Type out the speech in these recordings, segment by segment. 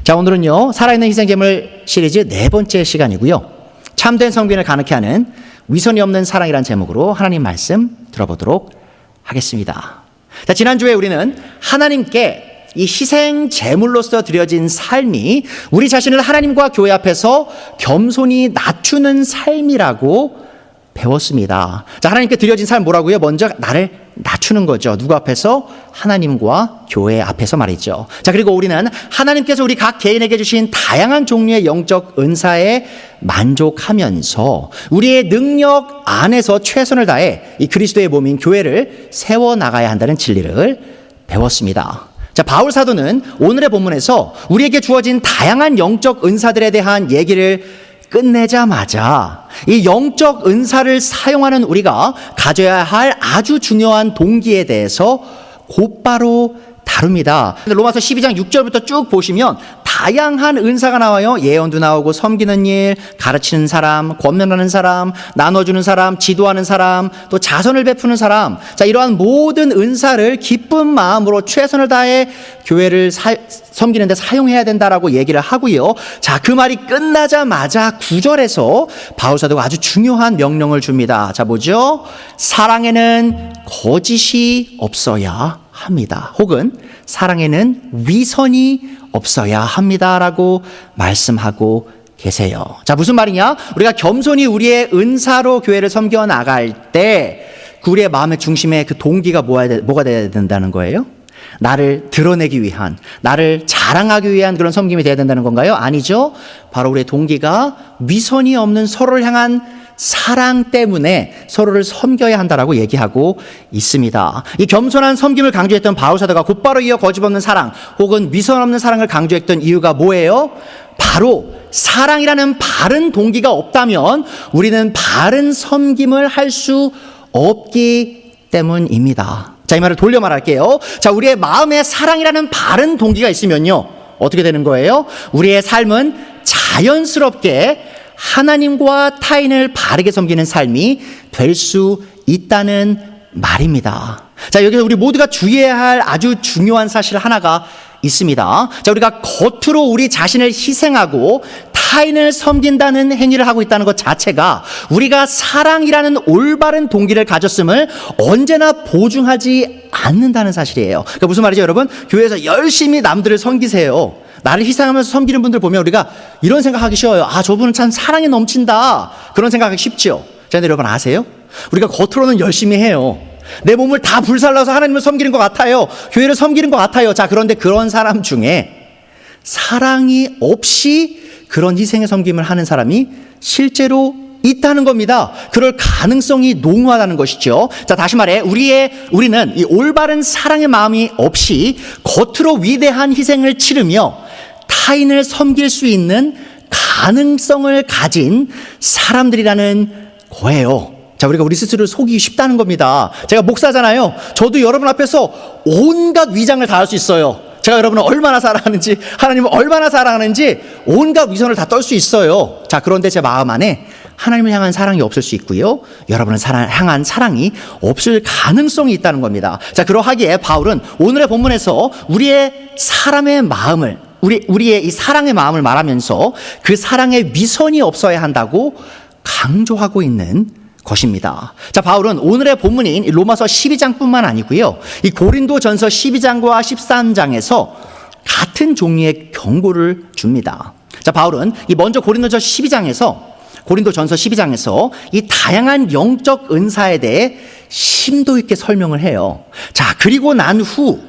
자, 오늘은요, 살아있는 희생제물 시리즈 네 번째 시간이고요. 참된 성빈을 가능케 하는 위선이 없는 사랑이란 제목으로 하나님 말씀 들어보도록 하겠습니다. 자, 지난주에 우리는 하나님께 이 희생 제물로서 드려진 삶이 우리 자신을 하나님과 교회 앞에서 겸손히 낮추는 삶이라고 배웠습니다. 자, 하나님께 드려진 삶 뭐라고요? 먼저 나를 낮추는 거죠. 누구 앞에서? 하나님과 교회 앞에서 말이죠. 자, 그리고 우리는 하나님께서 우리 각 개인에게 주신 다양한 종류의 영적 은사에 만족하면서 우리의 능력 안에서 최선을 다해 이 그리스도의 몸인 교회를 세워나가야 한다는 진리를 배웠습니다. 자, 바울 사도는 오늘의 본문에서 우리에게 주어진 다양한 영적 은사들에 대한 얘기를 끝내자마자 이 영적 은사를 사용하는 우리가 가져야 할 아주 중요한 동기에 대해서 곧바로 다룹니다. 로마서 12장 6절부터 쭉 보시면 다양한 은사가 나와요. 예언도 나오고 섬기는 일, 가르치는 사람, 권면하는 사람, 나눠주는 사람, 지도하는 사람, 또 자선을 베푸는 사람. 자, 이러한 모든 은사를 기쁜 마음으로 최선을 다해 교회를 섬기는 데 사용해야 된다라고 얘기를 하고요. 자, 그 말이 끝나자마자 9절에서 바울 사도가 아주 중요한 명령을 줍니다. 자, 뭐죠? 사랑에는 거짓이 없어야 합니다. 혹은 사랑에는 위선이 없어야 합니다라고 말씀하고 계세요. 자, 무슨 말이냐? 우리가 겸손히 우리의 은사로 교회를 섬겨 나갈 때 우리의 마음의 중심에 그 동기가 뭐가 돼야 된다는 거예요? 나를 드러내기 위한, 나를 자랑하기 위한 그런 섬김이 돼야 된다는 건가요? 아니죠. 바로 우리의 동기가 위선이 없는 서로를 향한 사랑 때문에 서로를 섬겨야 한다라고 얘기하고 있습니다. 이 겸손한 섬김을 강조했던 바울 사도가 곧바로 이어 거짓없는 사랑 혹은 위선 없는 사랑을 강조했던 이유가 뭐예요? 바로 사랑이라는 바른 동기가 없다면 우리는 바른 섬김을 할 수 없기 때문입니다. 자, 이 말을 돌려 말할게요. 자, 우리의 마음에 사랑이라는 바른 동기가 있으면요, 어떻게 되는 거예요? 우리의 삶은 자연스럽게 하나님과 타인을 바르게 섬기는 삶이 될 수 있다는 말입니다. 자, 여기서 우리 모두가 주의해야 할 아주 중요한 사실 하나가 있습니다. 자, 우리가 겉으로 우리 자신을 희생하고 타인을 섬긴다는 행위를 하고 있다는 것 자체가 우리가 사랑이라는 올바른 동기를 가졌음을 언제나 보증하지 않는다는 사실이에요. 그러니까 무슨 말이죠, 여러분? 교회에서 열심히 남들을 섬기세요. 나를 희생하면서 섬기는 분들 보면 우리가 이런 생각하기 쉬워요. 아, 저분은 참 사랑이 넘친다. 그런 생각하기 쉽죠. 자, 근데 여러분 아세요? 우리가 겉으로는 열심히 해요. 내 몸을 다 불살라서 하나님을 섬기는 것 같아요. 교회를 섬기는 것 같아요. 자, 그런데 그런 사람 중에 사랑이 없이 그런 희생의 섬김을 하는 사람이 실제로 있다는 겁니다. 그럴 가능성이 농후하다는 것이죠. 자, 다시 말해 우리는 이 올바른 사랑의 마음이 없이 겉으로 위대한 희생을 치르며 타인을 섬길 수 있는 가능성을 가진 사람들이라는 거예요. 자, 우리가 우리 스스로를 속이기 쉽다는 겁니다. 제가 목사잖아요. 저도 여러분 앞에서 온갖 위장을 다 할 수 있어요. 제가 여러분을 얼마나 사랑하는지, 하나님을 얼마나 사랑하는지 온갖 위선을 다 떨 수 있어요. 자, 그런데 제 마음 안에 하나님을 향한 사랑이 없을 수 있고요, 여러분을 향한 사랑이 없을 가능성이 있다는 겁니다. 자, 그러하기에 바울은 오늘의 본문에서 우리의 사람의 마음을, 우리의 이 사랑의 마음을 말하면서 그 사랑에 위선이 없어야 한다고 강조하고 있는 것입니다. 자, 바울은 오늘의 본문인 로마서 12장뿐만 아니고요, 이 고린도전서 12장과 13장에서 같은 종류의 경고를 줍니다. 자, 바울은 먼저 고린도전서 12장에서 이 다양한 영적 은사에 대해 심도 있게 설명을 해요. 자, 그리고 난 후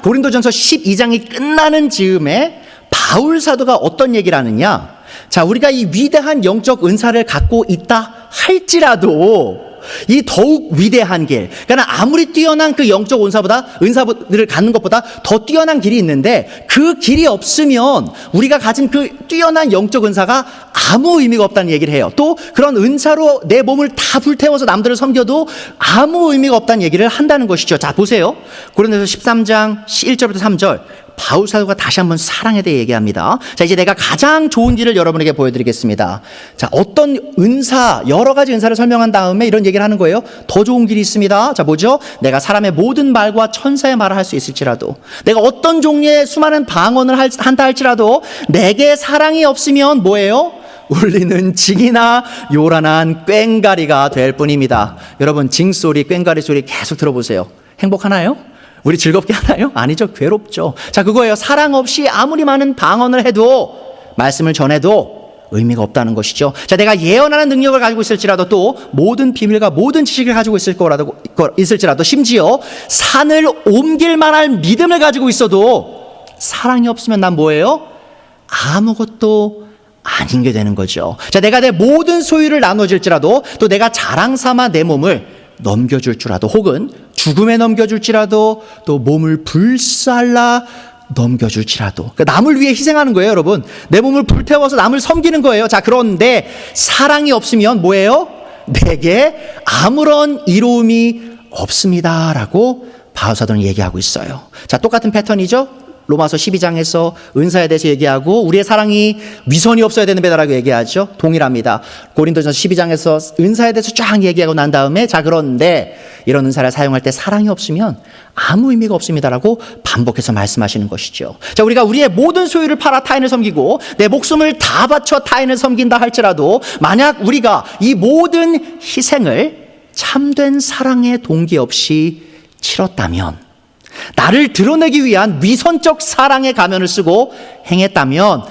고린도전서 12장이 끝나는 즈음에 바울 사도가 어떤 얘기를 하느냐? 자, 우리가 이 위대한 영적 은사를 갖고 있다 할지라도 이 더욱 위대한 길, 그러니까 아무리 뛰어난 그 영적 은사를 갖는 것보다 더 뛰어난 길이 있는데 그 길이 없으면 우리가 가진 그 뛰어난 영적 은사가 아무 의미가 없다는 얘기를 해요. 또 그런 은사로 내 몸을 다 불태워서 남들을 섬겨도 아무 의미가 없다는 얘기를 한다는 것이죠. 자, 보세요. 고린도서 13장 1절부터 3절 바울 사도가 다시 한번 사랑에 대해 얘기합니다. 자, 이제 내가 가장 좋은 길을 여러분에게 보여드리겠습니다. 자, 어떤 은사, 여러 가지 은사를 설명한 다음에 이런 얘기를 하는 거예요. 더 좋은 길이 있습니다. 자, 뭐죠? 내가 사람의 모든 말과 천사의 말을 할 수 있을지라도, 내가 어떤 종류의 수많은 방언을 한다 할지라도 내게 사랑이 없으면 뭐예요? 울리는 징이나 요란한 꽹가리가 될 뿐입니다. 여러분, 징소리, 꽹가리 소리 계속 들어보세요. 행복하나요? 우리 즐겁게 하나요? 아니죠. 괴롭죠. 자, 그거예요. 사랑 없이 아무리 많은 방언을 해도, 말씀을 전해도 의미가 없다는 것이죠. 자, 내가 예언하는 능력을 가지고 있을지라도, 또 모든 비밀과 모든 지식을 가지고 있을지라도, 심지어 산을 옮길 만한 믿음을 가지고 있어도 사랑이 없으면 난 뭐예요? 아무것도 아닌 게 되는 거죠. 자, 내가 내 모든 소유를 나눠줄지라도, 또 내가 자랑 삼아 내 몸을 넘겨줄 줄라도, 혹은 죽음에 넘겨줄지라도, 또 몸을 불살라 넘겨줄지라도, 그러니까 남을 위해 희생하는 거예요, 여러분. 내 몸을 불태워서 남을 섬기는 거예요. 자, 그런데 사랑이 없으면 뭐예요? 내게 아무런 이로움이 없습니다라고 바울사도는 얘기하고 있어요. 자, 똑같은 패턴이죠. 로마서 12장에서 은사에 대해서 얘기하고 우리의 사랑이 위선이 없어야 되는 배다라고 얘기하죠. 동일합니다. 고린도전서 12장에서 은사에 대해서 쫙 얘기하고 난 다음에, 자, 그런데 이런 은사를 사용할 때 사랑이 없으면 아무 의미가 없습니다라고 반복해서 말씀하시는 것이죠. 자, 우리가 우리의 모든 소유를 팔아 타인을 섬기고 내 목숨을 다 바쳐 타인을 섬긴다 할지라도, 만약 우리가 이 모든 희생을 참된 사랑의 동기 없이 치렀다면, 나를 드러내기 위한 위선적 사랑의 가면을 쓰고 행했다면,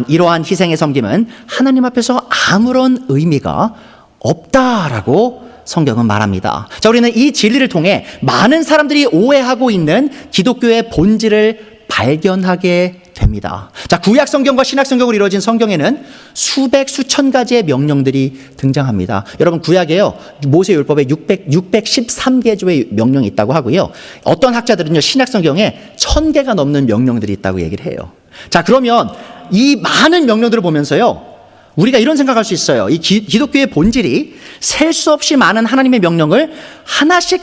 이러한 희생의 섬김은 하나님 앞에서 아무런 의미가 없다라고 성경은 말합니다. 자, 우리는 이 진리를 통해 많은 사람들이 오해하고 있는 기독교의 본질을 발견하게 됩니다. 자, 구약 성경과 신약 성경으로 이루어진 성경에는 수백 수천 가지의 명령들이 등장합니다. 여러분, 구약에요, 모세율법에 613개조의 명령이 있다고 하고요. 어떤 학자들은요, 신약 성경에 1000개가 넘는 명령들이 있다고 얘기를 해요. 자, 그러면 이 많은 명령들을 보면서요, 우리가 이런 생각할 수 있어요. 이 기독교의 본질이 셀 수 없이 많은 하나님의 명령을 하나씩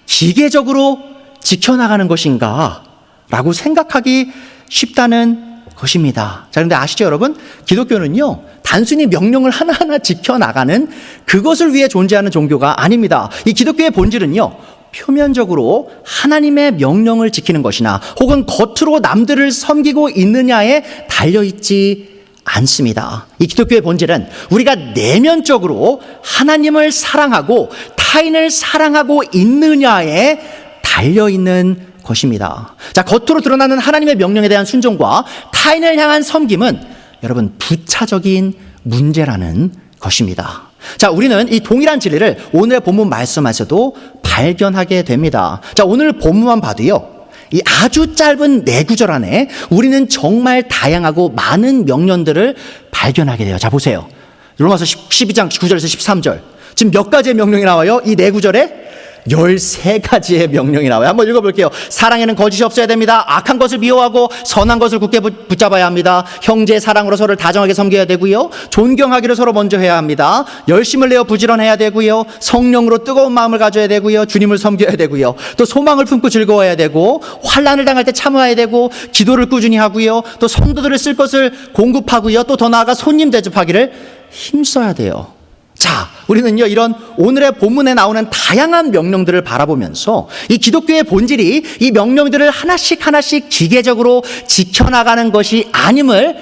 기계적으로 지켜나가는 것인가 라고 생각하기 쉽다는 것입니다. 자, 그런데 아시죠, 여러분? 기독교는요, 단순히 명령을 하나하나 지켜나가는 그것을 위해 존재하는 종교가 아닙니다. 이 기독교의 본질은요, 표면적으로 하나님의 명령을 지키는 것이나 혹은 겉으로 남들을 섬기고 있느냐에 달려있지 않습니다. 이 기독교의 본질은 우리가 내면적으로 하나님을 사랑하고 타인을 사랑하고 있느냐에 달려있는 것입니다. 자, 겉으로 드러나는 하나님의 명령에 대한 순종과 타인을 향한 섬김은 여러분 부차적인 문제라는 것입니다. 자, 우리는 이 동일한 진리를 오늘의 본문 말씀에서도 발견하게 됩니다. 자, 오늘 본문만 봐도요, 이 아주 짧은 4구절 안에 우리는 정말 다양하고 많은 명령들을 발견하게 돼요. 자, 보세요. 로마서 12장 9절에서 13절. 지금 몇 가지의 명령이 나와요? 이 4구절에 13가지의 명령이 나와요. 한번 읽어볼게요. 사랑에는 거짓이 없어야 됩니다. 악한 것을 미워하고 선한 것을 굳게 붙잡아야 합니다. 형제의 사랑으로 서로를 다정하게 섬겨야 되고요. 존경하기를 서로 먼저 해야 합니다. 열심을 내어 부지런해야 되고요. 성령으로 뜨거운 마음을 가져야 되고요. 주님을 섬겨야 되고요. 또 소망을 품고 즐거워야 되고, 환난을 당할 때 참아야 되고, 기도를 꾸준히 하고요. 또 성도들을 쓸 것을 공급하고요. 또 더 나아가 손님 대접하기를 힘써야 돼요. 자, 우리는요, 이런 오늘의 본문에 나오는 다양한 명령들을 바라보면서 이 기독교의 본질이 이 명령들을 하나씩 기계적으로 지켜나가는 것이 아님을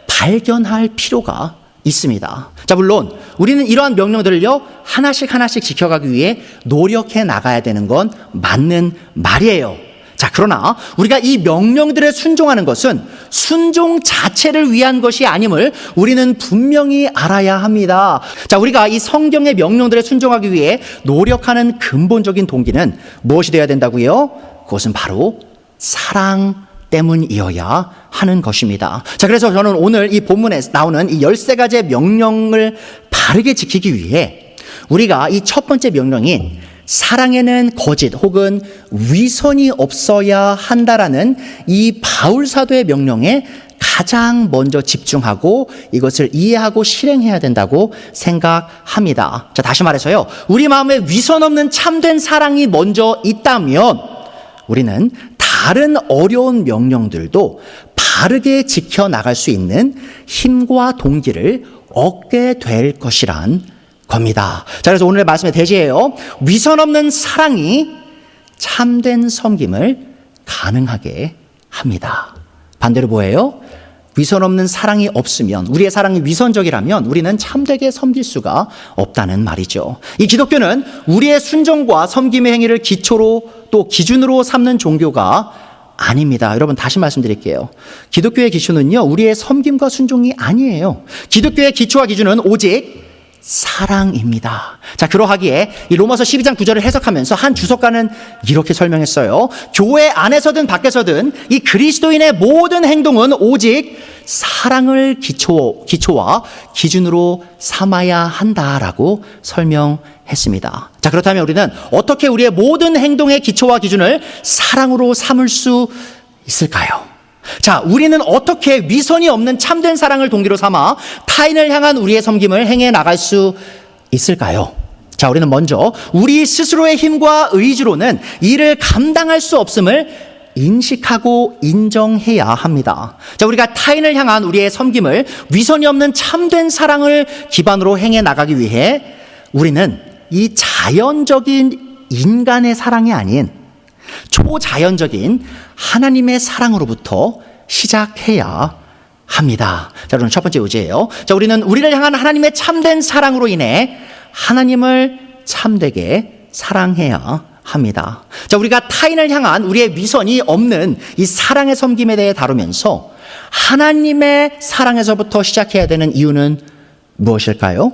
발견할 필요가 있습니다. 자, 물론 우리는 이러한 명령들을요, 하나씩 지켜가기 위해 노력해 나가야 되는 건 맞는 말이에요. 자, 그러나 우리가 이 명령들에 순종하는 것은 순종 자체를 위한 것이 아님을 우리는 분명히 알아야 합니다. 자, 우리가 이 성경의 명령들에 순종하기 위해 노력하는 근본적인 동기는 무엇이 되어야 된다고요? 그것은 바로 사랑 때문이어야 하는 것입니다. 자, 그래서 저는 오늘 이 본문에 나오는 이 13가지의 명령을 바르게 지키기 위해 우리가 이 첫 번째 명령인 사랑에는 거짓 혹은 위선이 없어야 한다라는 이 바울 사도의 명령에 가장 먼저 집중하고 이것을 이해하고 실행해야 된다고 생각합니다. 자, 다시 말해서요, 우리 마음에 위선 없는 참된 사랑이 먼저 있다면 우리는 다른 어려운 명령들도 바르게 지켜나갈 수 있는 힘과 동기를 얻게 될 것이란 겁니다. 자, 그래서 오늘의 말씀의 대지예요. 위선 없는 사랑이 참된 섬김을 가능하게 합니다. 반대로 뭐예요? 위선 없는 사랑이 없으면, 우리의 사랑이 위선적이라면 우리는 참되게 섬길 수가 없다는 말이죠. 이 기독교는 우리의 순종과 섬김의 행위를 기초로 또 기준으로 삼는 종교가 아닙니다. 여러분 다시 말씀드릴게요. 기독교의 기초는요, 우리의 섬김과 순종이 아니에요. 기독교의 기초와 기준은 오직 사랑입니다. 자, 그러하기에 이 로마서 12장 9절을 해석하면서 한 주석가는 이렇게 설명했어요. 교회 안에서든 밖에서든 이 그리스도인의 모든 행동은 오직 사랑을 기초와 기준으로 삼아야 한다라고 설명했습니다. 자, 그렇다면 우리는 어떻게 우리의 모든 행동의 기초와 기준을 사랑으로 삼을 수 있을까요? 자, 우리는 어떻게 위선이 없는 참된 사랑을 동기로 삼아 타인을 향한 우리의 섬김을 행해 나갈 수 있을까요? 자, 우리는 먼저 우리 스스로의 힘과 의지로는 이를 감당할 수 없음을 인식하고 인정해야 합니다. 자, 우리가 타인을 향한 우리의 섬김을 위선이 없는 참된 사랑을 기반으로 행해 나가기 위해 우리는 이 자연적인 인간의 사랑이 아닌 초자연적인 하나님의 사랑으로부터 시작해야 합니다. 자, 여러분 첫 번째 요지예요. 자, 우리는 우리를 향한 하나님의 참된 사랑으로 인해 하나님을 참되게 사랑해야 합니다. 자, 우리가 타인을 향한 우리의 위선이 없는 이 사랑의 섬김에 대해 다루면서 하나님의 사랑에서부터 시작해야 되는 이유는 무엇일까요?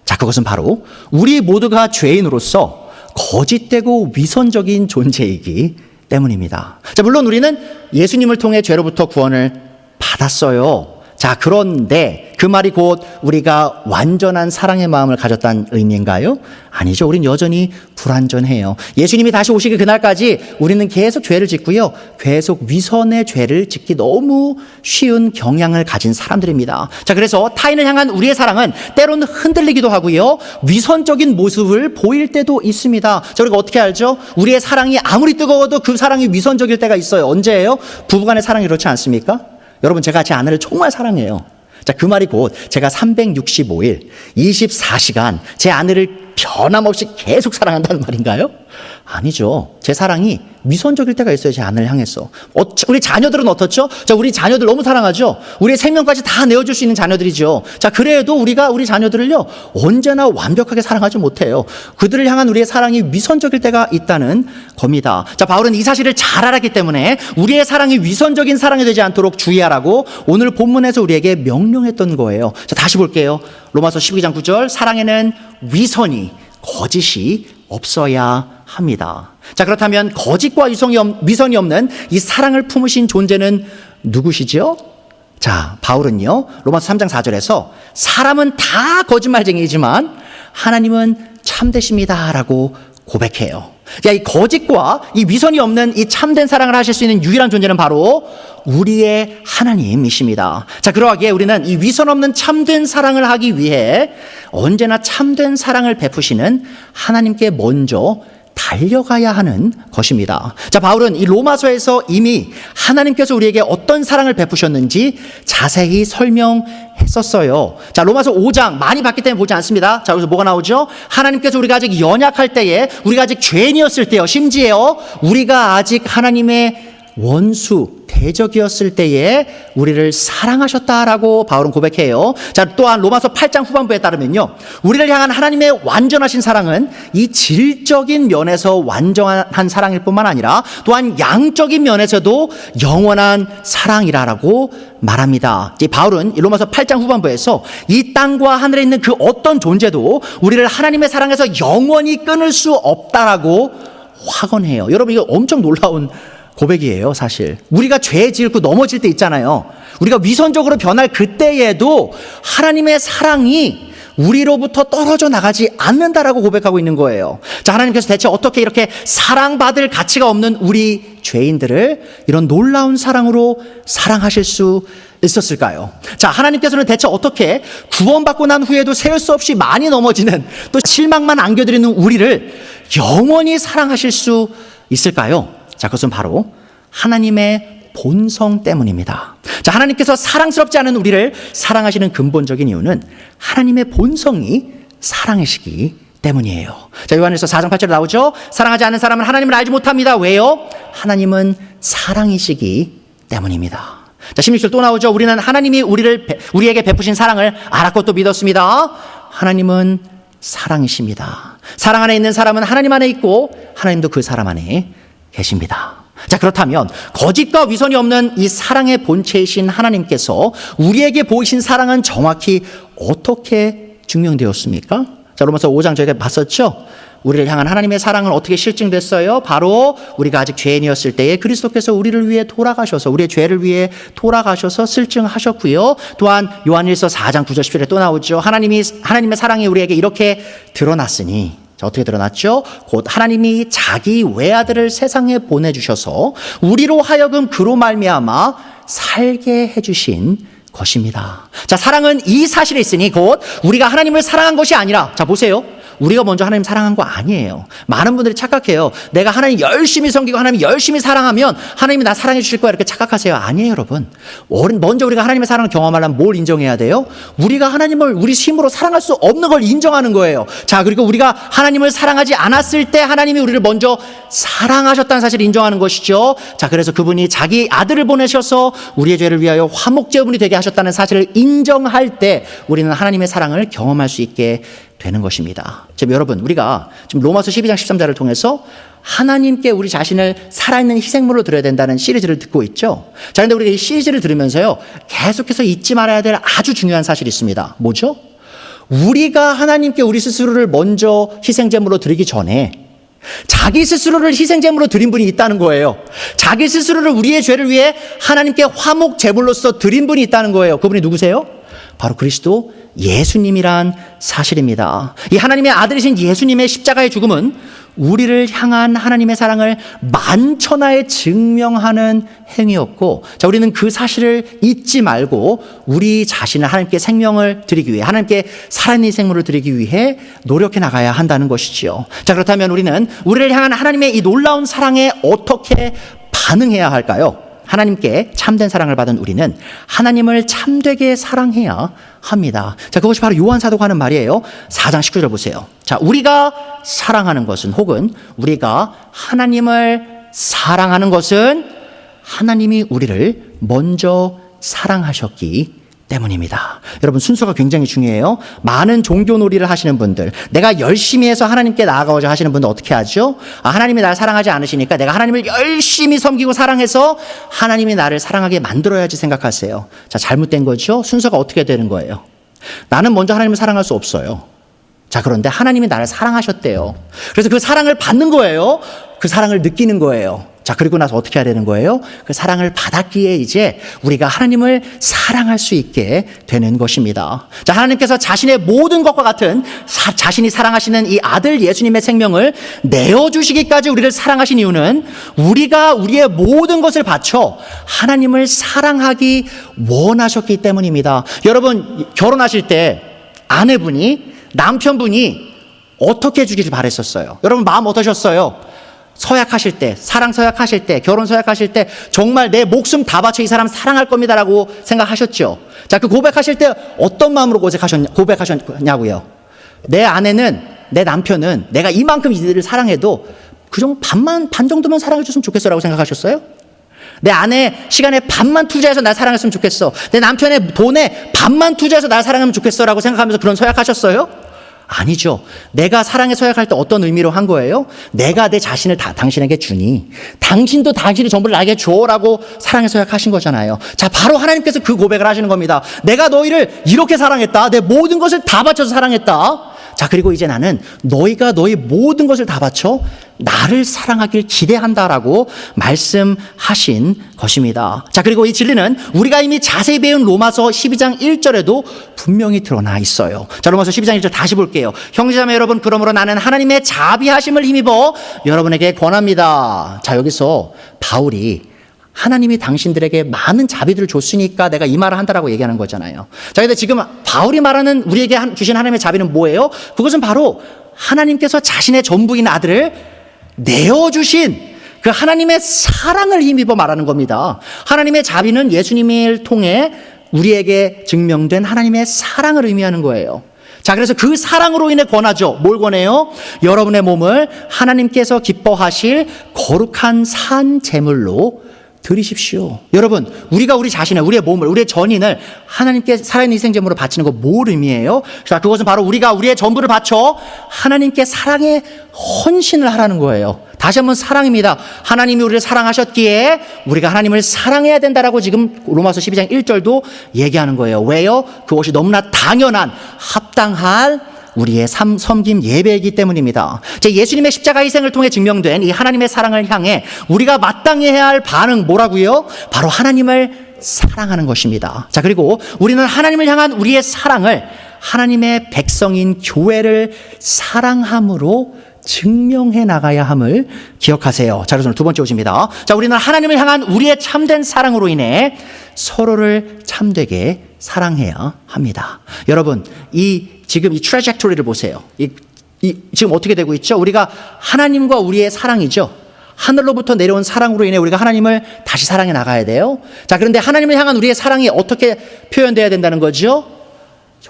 자, 그것은 바로 우리 모두가 죄인으로서 거짓되고 위선적인 존재이기 때문입니다. 자, 물론 우리는 예수님을 통해 죄로부터 구원을 받았어요. 자, 그런데 그 말이 곧 우리가 완전한 사랑의 마음을 가졌다는 의미인가요? 아니죠. 우린 여전히 불완전해요. 예수님이 다시 오시기 그날까지 우리는 계속 죄를 짓고요. 계속 위선의 죄를 짓기 너무 쉬운 경향을 가진 사람들입니다. 자, 그래서 타인을 향한 우리의 사랑은 때로는 흔들리기도 하고요. 위선적인 모습을 보일 때도 있습니다. 자, 우리가 어떻게 알죠? 우리의 사랑이 아무리 뜨거워도 그 사랑이 위선적일 때가 있어요. 언제예요? 부부간의 사랑이 그렇지 않습니까? 여러분, 제가 제 아내를 정말 사랑해요. 자, 그 말이 곧 제가 365일 24시간 제 아내를 변함없이 계속 사랑한다는 말인가요? 아니죠. 제 사랑이 위선적일 때가 있어요. 제 아내를 향해서. 우리 자녀들은 어떻죠? 자, 우리 자녀들 너무 사랑하죠. 우리의 생명까지 다 내어줄 수 있는 자녀들이죠. 자, 그래도 우리가 우리 자녀들을요, 언제나 완벽하게 사랑하지 못해요. 그들을 향한 우리의 사랑이 위선적일 때가 있다는 겁니다. 자, 바울은 이 사실을 잘 알았기 때문에 우리의 사랑이 위선적인 사랑이 되지 않도록 주의하라고 오늘 본문에서 우리에게 명령했던 거예요. 자, 다시 볼게요. 로마서 12장 9절, 사랑에는 위선이, 거짓이 없어야 합니다. 자, 그렇다면 거짓과 위선이 없는 이 사랑을 품으신 존재는 누구시죠? 자, 바울은요, 로마서 3장 4절에서 사람은 다 거짓말쟁이지만 하나님은 참되십니다라고 고백해요. 야, 이 거짓과 이 위선이 없는 이 참된 사랑을 하실 수 있는 유일한 존재는 바로 우리의 하나님이십니다. 자, 그러하기에 우리는 이 위선 없는 참된 사랑을 하기 위해 언제나 참된 사랑을 베푸시는 하나님께 먼저 달려가야 하는 것입니다. 자, 바울은 이 로마서에서 이미 하나님께서 우리에게 어떤 사랑을 베푸셨는지 자세히 설명했었어요. 자, 로마서 5장 많이 봤기 때문에 보지 않습니다. 자, 여기서 뭐가 나오죠? 하나님께서 우리가 아직 연약할 때에, 우리가 아직 죄인이었을 때요, 심지어 우리가 아직 하나님의 원수, 대적이었을 때에 우리를 사랑하셨다라고 바울은 고백해요. 자, 또한 로마서 8장 후반부에 따르면요, 우리를 향한 하나님의 완전하신 사랑은 이 질적인 면에서 완전한 사랑일 뿐만 아니라 또한 양적인 면에서도 영원한 사랑이라고 말합니다. 이제 바울은 로마서 8장 후반부에서 이 땅과 하늘에 있는 그 어떤 존재도 우리를 하나님의 사랑에서 영원히 끊을 수 없다라고 확언해요. 여러분, 이거 엄청 놀라운 고백이에요. 사실 우리가 죄 지을고 넘어질 때 있잖아요. 우리가 위선적으로 변할 그때에도 하나님의 사랑이 우리로부터 떨어져 나가지 않는다라고 고백하고 있는 거예요. 자, 하나님께서 대체 어떻게 이렇게 사랑받을 가치가 없는 우리 죄인들을 이런 놀라운 사랑으로 사랑하실 수 있었을까요? 자, 하나님께서는 대체 어떻게 구원받고 난 후에도 세울 수 없이 많이 넘어지는, 또 실망만 안겨드리는 우리를 영원히 사랑하실 수 있을까요? 자, 그것은 바로 하나님의 본성 때문입니다. 자, 하나님께서 사랑스럽지 않은 우리를 사랑하시는 근본적인 이유는 하나님의 본성이 사랑이시기 때문이에요. 자, 요한일서 4장 8절에 나오죠. 사랑하지 않는 사람은 하나님을 알지 못합니다. 왜요? 하나님은 사랑이시기 때문입니다. 자, 16절 또 나오죠. 우리는 하나님이 우리에게 베푸신 사랑을 알았고 또 믿었습니다. 하나님은 사랑이십니다. 사랑 안에 있는 사람은 하나님 안에 있고 하나님도 그 사람 안에 계십니다. 자, 그렇다면 거짓과 위선이 없는 이 사랑의 본체이신 하나님께서 우리에게 보이신 사랑은 정확히 어떻게 증명되었습니까? 자, 로마서 5장 저희가 봤었죠? 우리를 향한 하나님의 사랑은 어떻게 실증됐어요? 바로 우리가 아직 죄인이었을 때에 그리스도께서 우리를 위해 돌아가셔서, 우리의 죄를 위해 돌아가셔서 실증하셨고요. 또한 요한일서 4장 9절 10절에 또 나오죠. 하나님의 사랑이 우리에게 이렇게 드러났으니, 자, 어떻게 드러났죠? 곧 하나님이 자기 외아들을 세상에 보내주셔서 우리로 하여금 그로 말미암아 살게 해주신 것입니다. 자, 사랑은 이 사실에 있으니 곧 우리가 하나님을 사랑한 것이 아니라, 자, 보세요. 우리가 먼저 하나님 사랑한 거 아니에요. 많은 분들이 착각해요. 내가 하나님 열심히 섬기고 하나님 열심히 사랑하면 하나님이 나 사랑해 주실 거야, 이렇게 착각하세요. 아니에요, 여러분. 먼저 우리가 하나님의 사랑을 경험하려면 뭘 인정해야 돼요? 우리가 하나님을 우리 힘으로 사랑할 수 없는 걸 인정하는 거예요. 자, 그리고 우리가 하나님을 사랑하지 않았을 때 하나님이 우리를 먼저 사랑하셨다는 사실을 인정하는 것이죠. 자, 그래서 그분이 자기 아들을 보내셔서 우리의 죄를 위하여 화목제물이 되게 하셨다는 사실을 인정할 때 우리는 하나님의 사랑을 경험할 수 있게 되는 것입니다. 지금 여러분, 우리가 지금 로마서 12장 13절을 통해서 하나님께 우리 자신을 살아있는 희생물로 드려야 된다는 시리즈를 듣고 있죠. 자, 그런데 우리가 이 시리즈를 들으면서요, 계속해서 잊지 말아야 될 아주 중요한 사실이 있습니다. 뭐죠? 우리가 하나님께 우리 스스로를 먼저 희생제물로 드리기 전에 자기 스스로를 희생제물로 드린 분이 있다는 거예요. 자기 스스로를 우리의 죄를 위해 하나님께 화목제물로서 드린 분이 있다는 거예요. 그분이 누구세요? 바로 그리스도 예수님이란 사실입니다. 이 하나님의 아들이신 예수님의 십자가의 죽음은 우리를 향한 하나님의 사랑을 만천하에 증명하는 행위였고, 자, 우리는 그 사실을 잊지 말고 우리 자신을 하나님께 생명을 드리기 위해, 하나님께 살아있는 생물을 드리기 위해 노력해 나가야 한다는 것이지요. 자, 그렇다면 우리는 우리를 향한 하나님의 이 놀라운 사랑에 어떻게 반응해야 할까요? 하나님께 참된 사랑을 받은 우리는 하나님을 참되게 사랑해야 합니다. 자, 그것이 바로 요한 사도가 하는 말이에요. 4장 19절 보세요. 자, 우리가 사랑하는 것은, 혹은 우리가 하나님을 사랑하는 것은 하나님이 우리를 먼저 사랑하셨기 때문입니다. 여러분, 순서가 굉장히 중요해요. 많은 종교놀이를 하시는 분들, 내가 열심히 해서 하나님께 나아가고자 하시는 분들 어떻게 하죠? 하나님이 나를 사랑하지 않으시니까 내가 하나님을 열심히 섬기고 사랑해서 하나님이 나를 사랑하게 만들어야지 생각하세요. 자, 잘못된 거죠? 순서가 어떻게 되는 거예요? 나는 먼저 하나님을 사랑할 수 없어요. 자, 그런데 하나님이 나를 사랑하셨대요. 그래서 그 사랑을 받는 거예요. 그 사랑을 느끼는 거예요. 자, 그리고 나서 어떻게 해야 되는 거예요? 그 사랑을 받았기에 이제 우리가 하나님을 사랑할 수 있게 되는 것입니다. 자, 하나님께서 자신의 모든 것과 같은 자신이 사랑하시는 이 아들 예수님의 생명을 내어주시기까지 우리를 사랑하신 이유는 우리가 우리의 모든 것을 바쳐 하나님을 사랑하기 원하셨기 때문입니다. 여러분, 결혼하실 때 아내분이, 남편분이 어떻게 해주기를 바랬었어요? 여러분, 마음 어떠셨어요? 서약하실 때, 사랑 서약하실 때, 결혼 서약하실 때 정말 내 목숨 다 바쳐 이 사람 사랑할 겁니다라고 생각하셨죠. 자, 그 고백하실 때 어떤 마음으로 고백하셨냐고요. 내 아내는, 내 남편은 내가 이만큼 이들을 사랑해도 그정 반 정도만 사랑해 줬으면 좋겠어라고 생각하셨어요? 내 아내 시간에 반만 투자해서 날 사랑했으면 좋겠어. 내 남편의 돈에 반만 투자해서 날 사랑하면 좋겠어라고 생각하면서 그런 서약하셨어요? 아니죠. 내가 사랑에 서약할 때 어떤 의미로 한 거예요? 내가 내 자신을 다 당신에게 주니 당신도 당신의 전부를 나에게 줘라고 사랑에 서약하신 거잖아요. 자, 바로 하나님께서 그 고백을 하시는 겁니다. 내가 너희를 이렇게 사랑했다. 내 모든 것을 다 바쳐서 사랑했다. 자, 그리고 이제 나는 너희가 너희 모든 것을 다 바쳐 나를 사랑하길 기대한다라고 말씀하신 것입니다. 자, 그리고 이 진리는 우리가 이미 자세히 배운 로마서 12장 1절에도 분명히 드러나 있어요. 자, 로마서 12장 1절 다시 볼게요. 형제자매 여러분, 그러므로 나는 하나님의 자비하심을 힘입어 여러분에게 권합니다. 자, 여기서 바울이 하나님이 당신들에게 많은 자비들을 줬으니까 내가 이 말을 한다라고 얘기하는 거잖아요. 자, 근데 지금 바울이 말하는 우리에게 주신 하나님의 자비는 뭐예요? 그것은 바로 하나님께서 자신의 전부인 아들을 내어주신 그 하나님의 사랑을 힘입어 말하는 겁니다. 하나님의 자비는 예수님을 통해 우리에게 증명된 하나님의 사랑을 의미하는 거예요. 자, 그래서 그 사랑으로 인해 권하죠. 뭘 권해요? 여러분의 몸을 하나님께서 기뻐하실 거룩한 산 제물로 드리십시오. 여러분, 우리가 우리 자신을, 우리의 몸을, 우리의 전인을 하나님께 살아있는 희생제물로 바치는 거 뭘 의미해요? 자, 그것은 바로 우리가 우리의 전부를 바쳐 하나님께 사랑의 헌신을 하라는 거예요. 다시 한번 사랑입니다. 하나님이 우리를 사랑하셨기에 우리가 하나님을 사랑해야 된다라고 지금 로마서 12장 1절도 얘기하는 거예요. 왜요? 그것이 너무나 당연한, 합당한 우리의 섬김 예배이기 때문입니다. 예수님의 십자가 희생을 통해 증명된 이 하나님의 사랑을 향해 우리가 마땅히 해야 할 반응 뭐라고요? 바로 하나님을 사랑하는 것입니다. 자, 그리고 우리는 하나님을 향한 우리의 사랑을 하나님의 백성인 교회를 사랑함으로 증명해 나가야 함을 기억하세요. 자, 그래서 두 번째 오십니다. 자, 우리는 하나님을 향한 우리의 참된 사랑으로 인해 서로를 참되게 사랑해야 합니다. 여러분, 지금 이 트래젝토리를 보세요. 지금 어떻게 되고 있죠? 우리가 하나님과 우리의 사랑이죠. 하늘로부터 내려온 사랑으로 인해 우리가 하나님을 다시 사랑해 나가야 돼요. 자, 그런데 하나님을 향한 우리의 사랑이 어떻게 표현되어야 된다는 거죠?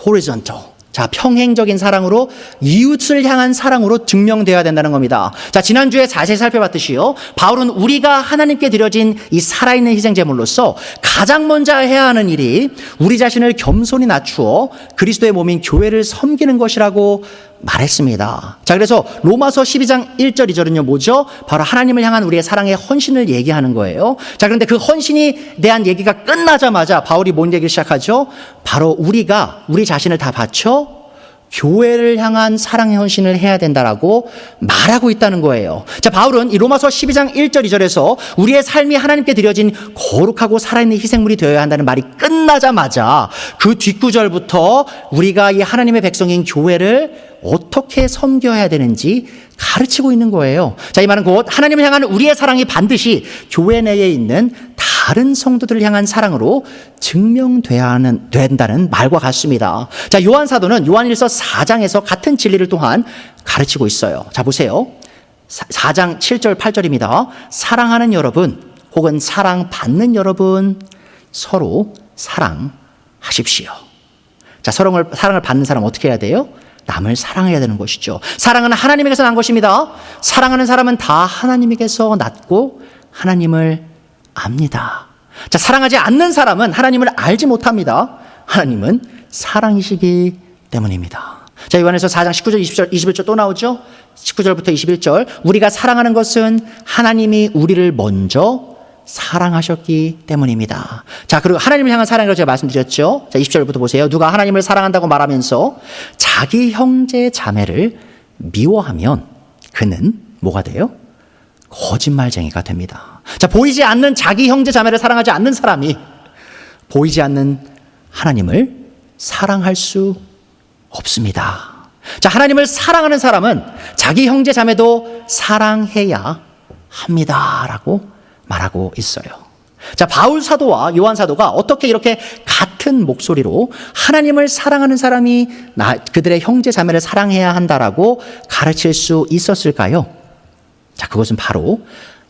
horizontal. 자, 평행적인 사랑으로, 이웃을 향한 사랑으로 증명되어야 된다는 겁니다. 자, 지난주에 자세히 살펴봤듯이요, 바울은 우리가 하나님께 드려진 이 살아있는 희생제물로서 가장 먼저 해야 하는 일이 우리 자신을 겸손히 낮추어 그리스도의 몸인 교회를 섬기는 것이라고 말했습니다. 자, 그래서 로마서 12장 1절 2절은요 뭐죠? 바로 하나님을 향한 우리의 사랑의 헌신을 얘기하는 거예요. 자, 그런데 그 헌신이 대한 얘기가 끝나자마자 바울이 뭔 얘기를 시작하죠? 바로 우리가 우리 자신을 다 바쳐 교회를 향한 사랑의 헌신을 해야 된다라고 말하고 있다는 거예요. 자, 바울은 이 로마서 12장 1절 2절에서 우리의 삶이 하나님께 드려진 거룩하고 살아있는 희생물이 되어야 한다는 말이 끝나자마자 그 뒷구절부터 우리가 이 하나님의 백성인 교회를 어떻게 섬겨야 되는지 가르치고 있는 거예요. 자, 이 말은 곧 하나님을 향한 우리의 사랑이 반드시 교회 내에 있는 다른 성도들을 향한 사랑으로 증명돼야 된다는 말과 같습니다. 자, 요한 사도는 요한일서 4장에서 같은 진리를 또한 가르치고 있어요. 자, 보세요. 4장 7절 8절입니다. 사랑하는 여러분 혹은 사랑받는 여러분 서로 사랑하십시오. 자, 사랑을 받는 사람 어떻게 해야 돼요? 남을 사랑해야 되는 것이죠. 사랑은 하나님에게서 난 것입니다. 사랑하는 사람은 다 하나님에게서 났고 하나님을 압니다. 자, 사랑하지 않는 사람은 하나님을 알지 못합니다. 하나님은 사랑이시기 때문입니다. 자, 요한에서 4장 19절, 20절, 21절 또 나오죠? 19절부터 21절. 우리가 사랑하는 것은 하나님이 우리를 먼저 사랑하셨기 때문입니다. 자, 그리고 하나님을 향한 사랑이라고 제가 말씀드렸죠. 자, 20절부터 보세요. 누가 하나님을 사랑한다고 말하면서 자기 형제 자매를 미워하면 그는 뭐가 돼요? 거짓말쟁이가 됩니다. 자, 보이지 않는 자기 형제 자매를 사랑하지 않는 사람이 보이지 않는 하나님을 사랑할 수 없습니다. 자, 하나님을 사랑하는 사람은 자기 형제 자매도 사랑해야 합니다라고 말하고 있어요. 자, 바울 사도와 요한 사도가 어떻게 이렇게 같은 목소리로 하나님을 사랑하는 사람이 그들의 형제 자매를 사랑해야 한다라고 가르칠 수 있었을까요? 자, 그것은 바로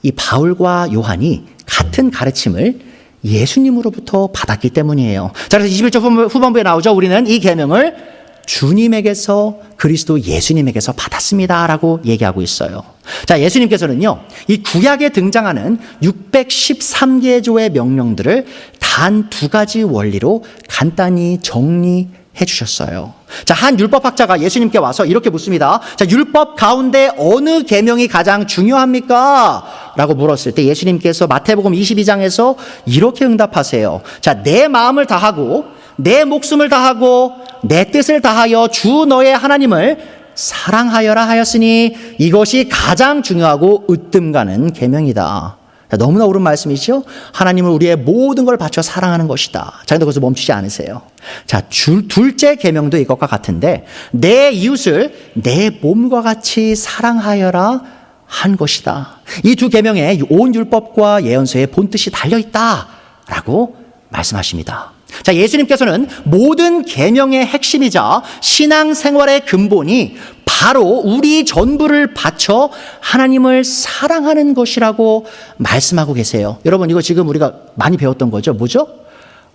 이 바울과 요한이 같은 가르침을 예수님으로부터 받았기 때문이에요. 자, 그래서 21절 후반부에 나오죠. 우리는 이 계명을 주님에게서, 그리스도 예수님에게서 받았습니다라고 얘기하고 있어요. 자, 예수님께서는요, 이 구약에 등장하는 613개조의 명령들을 단 두 가지 원리로 간단히 정리해 주셨어요. 자, 한 율법학자가 예수님께 와서 이렇게 묻습니다. 자, 율법 가운데 어느 계명이 가장 중요합니까? 라고 물었을 때 예수님께서 마태복음 22장에서 이렇게 응답하세요. 자, 내 마음을 다하고 내 목숨을 다하고 내 뜻을 다하여 주 너의 하나님을 사랑하여라 하였으니 이것이 가장 중요하고 으뜸 가는 계명이다. 너무나 옳은 말씀이죠. 하나님을 우리의 모든 걸 바쳐 사랑하는 것이다. 자, 그런데 거기서 멈추지 않으세요. 자, 둘째 계명도 이것과 같은데 내 이웃을 내 몸과 같이 사랑하여라 한 것이다. 이 두 계명에 온 율법과 예언서의 본뜻이 달려있다라고 말씀하십니다. 자, 예수님께서는 모든 계명의 핵심이자 신앙생활의 근본이 바로 우리 전부를 바쳐 하나님을 사랑하는 것이라고 말씀하고 계세요. 여러분, 이거 지금 우리가 많이 배웠던 거죠. 뭐죠?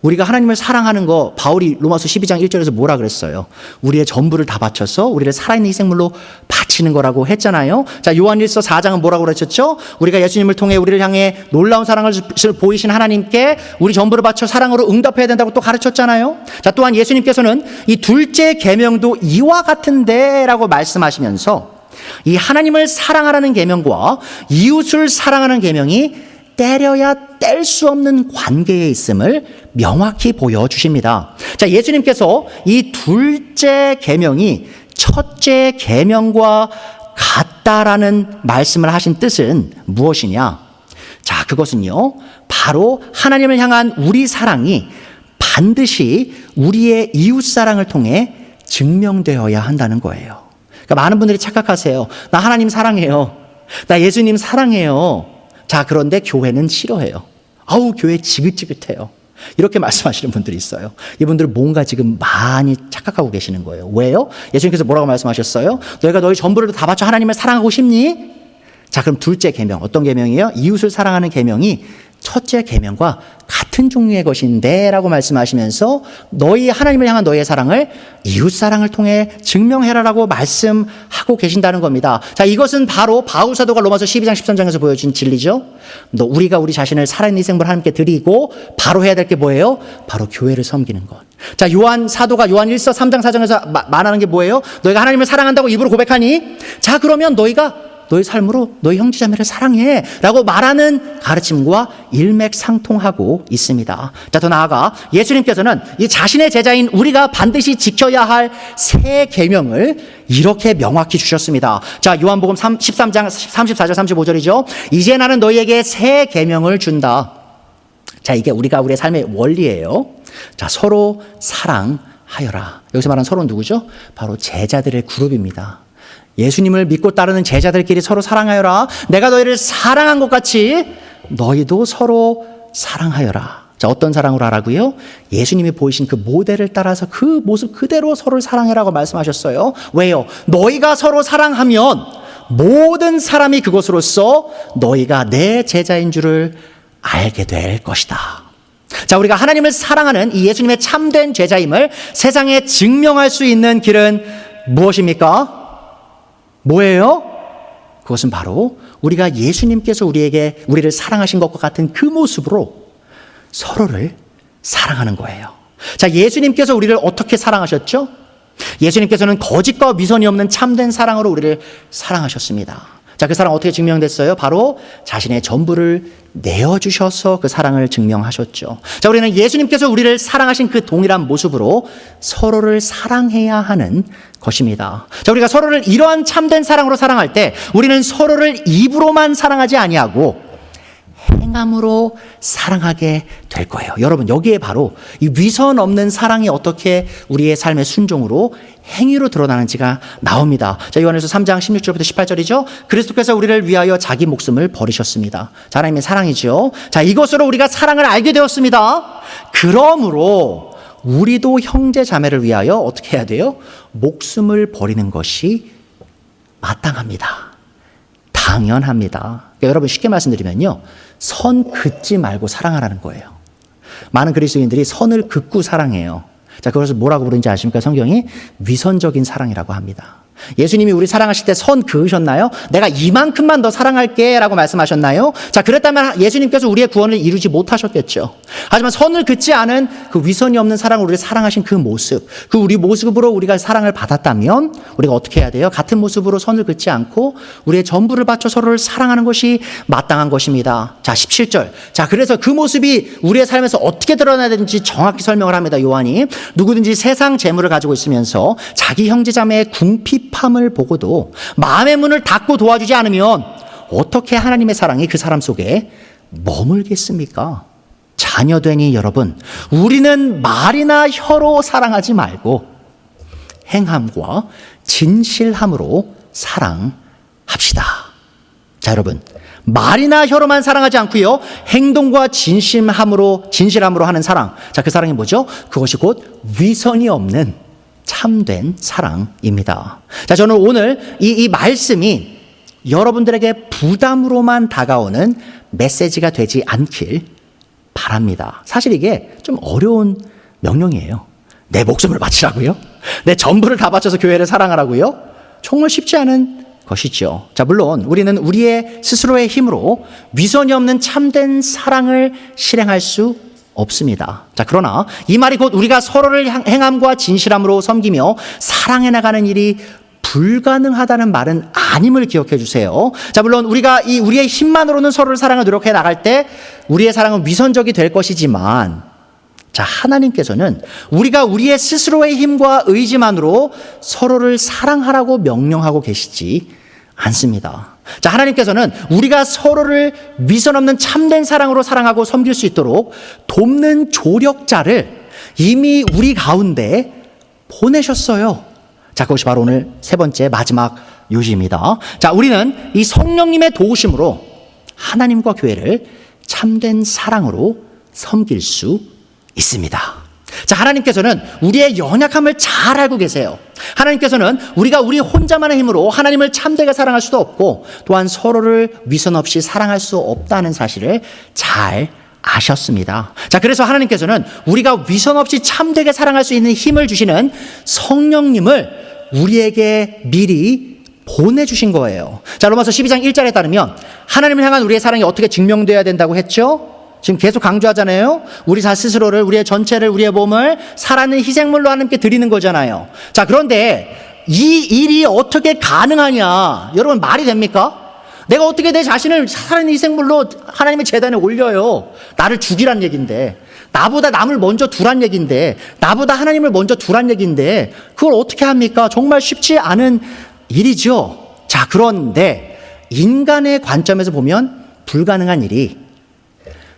우리가 하나님을 사랑하는 거, 바울이 로마서 12장 1절에서 뭐라 그랬어요? 우리의 전부를 다 바쳐서 우리를 살아있는 희생물로 바치는 거라고 했잖아요. 자, 요한일서 4장은 뭐라고 그랬었죠? 우리가 예수님을 통해 우리를 향해 놀라운 사랑을 보이신 하나님께 우리 전부를 바쳐 사랑으로 응답해야 된다고 또 가르쳤잖아요. 자, 또한 예수님께서는 이 둘째 계명도 이와 같은데라고 말씀하시면서 이 하나님을 사랑하라는 계명과 이웃을 사랑하는 계명이 때려야 뗄 수 없는 관계에 있음을 명확히 보여주십니다. 자, 예수님께서 이 둘째 계명이 첫째 계명과 같다라는 말씀을 하신 뜻은 무엇이냐? 자, 그것은요, 바로 하나님을 향한 우리 사랑이 반드시 우리의 이웃 사랑을 통해 증명되어야 한다는 거예요. 그러니까 많은 분들이 착각하세요. 나 하나님 사랑해요. 나 예수님 사랑해요. 자, 그런데 교회는 싫어해요. 아우, 교회 지긋지긋해요. 이렇게 말씀하시는 분들이 있어요. 이분들 뭔가 지금 많이 착각하고 계시는 거예요. 왜요? 예수님께서 뭐라고 말씀하셨어요? 너희가 너희 전부를 다 바쳐 하나님을 사랑하고 싶니? 자, 그럼 둘째 계명, 어떤 계명이에요? 이웃을 사랑하는 계명이 첫째 계명과 같은 종류의 것인데 라고 말씀하시면서 너희 하나님을 향한 너희의 사랑을 이웃 사랑을 통해 증명해라라고 말씀하고 계신다는 겁니다. 자, 이것은 바로 바울 사도가 로마서 12장 13장에서 보여준 진리죠. 우리가 우리 자신을 살아있는 희생물 하나님께 드리고 바로 해야 될 게 뭐예요? 바로 교회를 섬기는 것. 자, 요한 사도가 요한 1서 3장 4장에서 말하는 게 뭐예요? 너희가 하나님을 사랑한다고 입으로 고백하니? 자, 그러면 너희가 너희 삶으로 너희 형제자매를 사랑해 라고 말하는 가르침과 일맥상통하고 있습니다. 자, 더 나아가 예수님께서는 이 자신의 제자인 우리가 반드시 지켜야 할 새 계명을 이렇게 명확히 주셨습니다. 자, 요한복음 13장 34절 35절이죠. 이제 나는 너희에게 새 계명을 준다. 자, 이게 우리가 우리의 삶의 원리예요. 자, 서로 사랑하여라. 여기서 말하는 서로는 누구죠? 바로 제자들의 그룹입니다. 예수님을 믿고 따르는 제자들끼리 서로 사랑하여라. 내가 너희를 사랑한 것 같이 너희도 서로 사랑하여라. 자, 어떤 사랑으로 하라고요? 예수님이 보이신 그 모델을 따라서 그 모습 그대로 서로를 사랑해라고 말씀하셨어요. 왜요? 너희가 서로 사랑하면 모든 사람이 그것으로써 너희가 내 제자인 줄을 알게 될 것이다. 자, 우리가 하나님을 사랑하는 이 예수님의 참된 제자임을 세상에 증명할 수 있는 길은 무엇입니까? 뭐예요? 그것은 바로 우리가 예수님께서 우리를 사랑하신 것과 같은 그 모습으로 서로를 사랑하는 거예요. 자, 예수님께서 우리를 어떻게 사랑하셨죠? 예수님께서는 거짓과 위선이 없는 참된 사랑으로 우리를 사랑하셨습니다. 자, 그 사랑 어떻게 증명됐어요? 바로 자신의 전부를 내어주셔서 그 사랑을 증명하셨죠. 자, 우리는 예수님께서 우리를 사랑하신 그 동일한 모습으로 서로를 사랑해야 하는 것입니다. 자, 우리가 서로를 이러한 참된 사랑으로 사랑할 때 우리는 서로를 입으로만 사랑하지 아니하고 행함으로 사랑하게 될 거예요. 여러분, 여기에 바로 이 위선 없는 사랑이 어떻게 우리의 삶의 순종으로 행위로 드러나는지가 나옵니다. 자, 요한일서 3장 16절부터 18절이죠. 그리스도께서 우리를 위하여 자기 목숨을 버리셨습니다. 자, 하나님의 사랑이죠. 자, 이것으로 우리가 사랑을 알게 되었습니다. 그러므로 우리도 형제 자매를 위하여 어떻게 해야 돼요? 목숨을 버리는 것이 마땅합니다. 당연합니다. 그러니까 여러분, 쉽게 말씀드리면요, 선 긋지 말고 사랑하라는 거예요. 많은 그리스도인들이 선을 긋고 사랑해요. 자, 그것을 뭐라고 부르는지 아십니까? 성경이 위선적인 사랑이라고 합니다. 예수님이 우리 사랑하실 때 선 그으셨나요? 내가 이만큼만 더 사랑할게 라고 말씀하셨나요? 자, 그랬다면 예수님께서 우리의 구원을 이루지 못하셨겠죠. 하지만 선을 긋지 않은 그 위선이 없는 사랑으로 우리를 사랑하신 그 모습, 그 우리 모습으로 우리가 사랑을 받았다면 우리가 어떻게 해야 돼요? 같은 모습으로 선을 긋지 않고 우리의 전부를 바쳐 서로를 사랑하는 것이 마땅한 것입니다. 자, 17절. 자, 그래서 그 모습이 우리의 삶에서 어떻게 드러나야 되는지 정확히 설명을 합니다. 요한이. 누구든지 세상 재물을 가지고 있으면서 자기 형제자매의 궁핍함을 보고도 마음의 문을 닫고 도와주지 않으면 어떻게 하나님의 사랑이 그 사람 속에 머물겠습니까? 자녀되니 여러분, 우리는 말이나 혀로 사랑하지 말고 행함과 진실함으로 사랑합시다. 자, 여러분, 말이나 혀로만 사랑하지 않고요, 행동과 진실함으로 하는 사랑. 자, 그 사랑이 뭐죠? 그것이 곧 위선이 없는 참된 사랑입니다. 자, 저는 오늘 이 말씀이 여러분들에게 부담으로만 다가오는 메시지가 되지 않길 바랍니다. 사실 이게 좀 어려운 명령이에요. 내 목숨을 바치라고요? 내 전부를 다 바쳐서 교회를 사랑하라고요? 정말 쉽지 않은 것이죠. 자, 물론 우리는 우리의 스스로의 힘으로 위선이 없는 참된 사랑을 실행할 수 없습니다. 자, 그러나 이 말이 곧 우리가 서로를 행함과 진실함으로 섬기며 사랑해 나가는 일이 불가능하다는 말은 아님을 기억해 주세요. 자, 물론 우리가 우리의 힘만으로는 서로를 사랑을 노력해 나갈 때 우리의 사랑은 위선적이 될 것이지만, 자, 하나님께서는 우리가 우리의 스스로의 힘과 의지만으로 서로를 사랑하라고 명령하고 계시지 않습니다. 자, 하나님께서는 우리가 서로를 위선 없는 참된 사랑으로 사랑하고 섬길 수 있도록 돕는 조력자를 이미 우리 가운데 보내셨어요. 자, 그것이 바로 오늘 세 번째 마지막 요지입니다. 자, 우리는 이 성령님의 도우심으로 하나님과 교회를 참된 사랑으로 섬길 수 있습니다. 자, 하나님께서는 우리의 연약함을 잘 알고 계세요. 하나님께서는 우리가 우리 혼자만의 힘으로 하나님을 참되게 사랑할 수도 없고 또한 서로를 위선 없이 사랑할 수 없다는 사실을 잘 아셨습니다. 자, 그래서 하나님께서는 우리가 위선 없이 참되게 사랑할 수 있는 힘을 주시는 성령님을 우리에게 미리 보내주신 거예요. 자, 로마서 12장 1절에 따르면 하나님을 향한 우리의 사랑이 어떻게 증명되어야 된다고 했죠? 지금 계속 강조하잖아요. 우리 자 스스로를, 우리의 전체를, 우리의 몸을 살아있는 희생물로 하나님께 드리는 거잖아요. 자, 그런데 이 일이 어떻게 가능하냐? 여러분, 말이 됩니까? 내가 어떻게 내 자신을 살아있는 희생물로 하나님의 제단에 올려요? 나를 죽이란 얘기인데, 나보다 남을 먼저 두란 얘기인데, 나보다 하나님을 먼저 두란 얘기인데, 그걸 어떻게 합니까? 정말 쉽지 않은 일이죠. 자, 그런데 인간의 관점에서 보면 불가능한 일이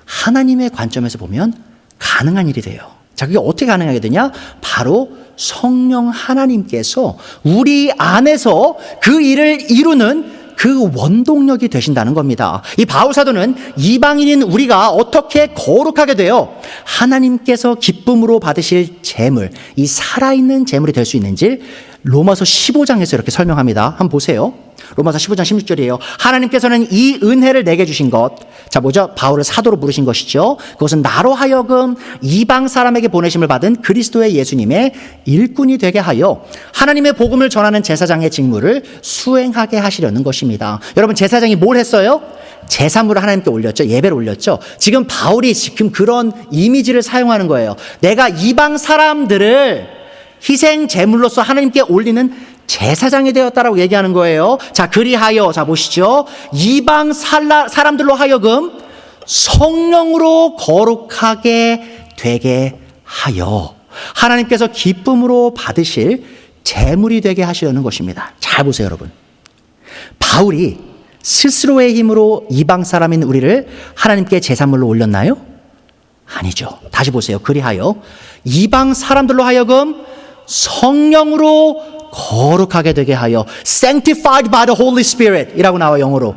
하나님의 관점에서 보면 가능한 일이 돼요. 자, 그게 어떻게 가능하게 되냐? 바로 성령 하나님께서 우리 안에서 그 일을 이루는 그 원동력이 되신다는 겁니다. 이 바울 사도는 이방인인 우리가 어떻게 거룩하게 되어 하나님께서 기쁨으로 받으실 재물, 이 살아있는 재물이 될 수 있는지 로마서 15장에서 이렇게 설명합니다. 한번 보세요. 로마서 15장 16절이에요. 하나님께서는 이 은혜를 내게 주신 것, 자, 뭐죠? 바울을 사도로 부르신 것이죠. 그것은 나로 하여금 이방 사람에게 보내심을 받은 그리스도의 예수님의 일꾼이 되게 하여 하나님의 복음을 전하는 제사장의 직무를 수행하게 하시려는 것입니다. 여러분, 제사장이 뭘 했어요? 제사물을 하나님께 올렸죠. 예배를 올렸죠. 지금 바울이 지금 그런 이미지를 사용하는 거예요. 내가 이방 사람들을 희생 제물로서 하나님께 올리는 제사장이 되었다라고 얘기하는 거예요. 자, 그리하여, 자, 보시죠. 이방 사람들로 하여금 성령으로 거룩하게 되게 하여 하나님께서 기쁨으로 받으실 제물이 되게 하시려는 것입니다. 잘 보세요, 여러분. 바울이 스스로의 힘으로 이방 사람인 우리를 하나님께 제사물로 올렸나요? 아니죠. 다시 보세요. 그리하여 이방 사람들로 하여금 성령으로 거룩하게 되게 하여 sanctified by the Holy Spirit 이라고 나와, 영어로.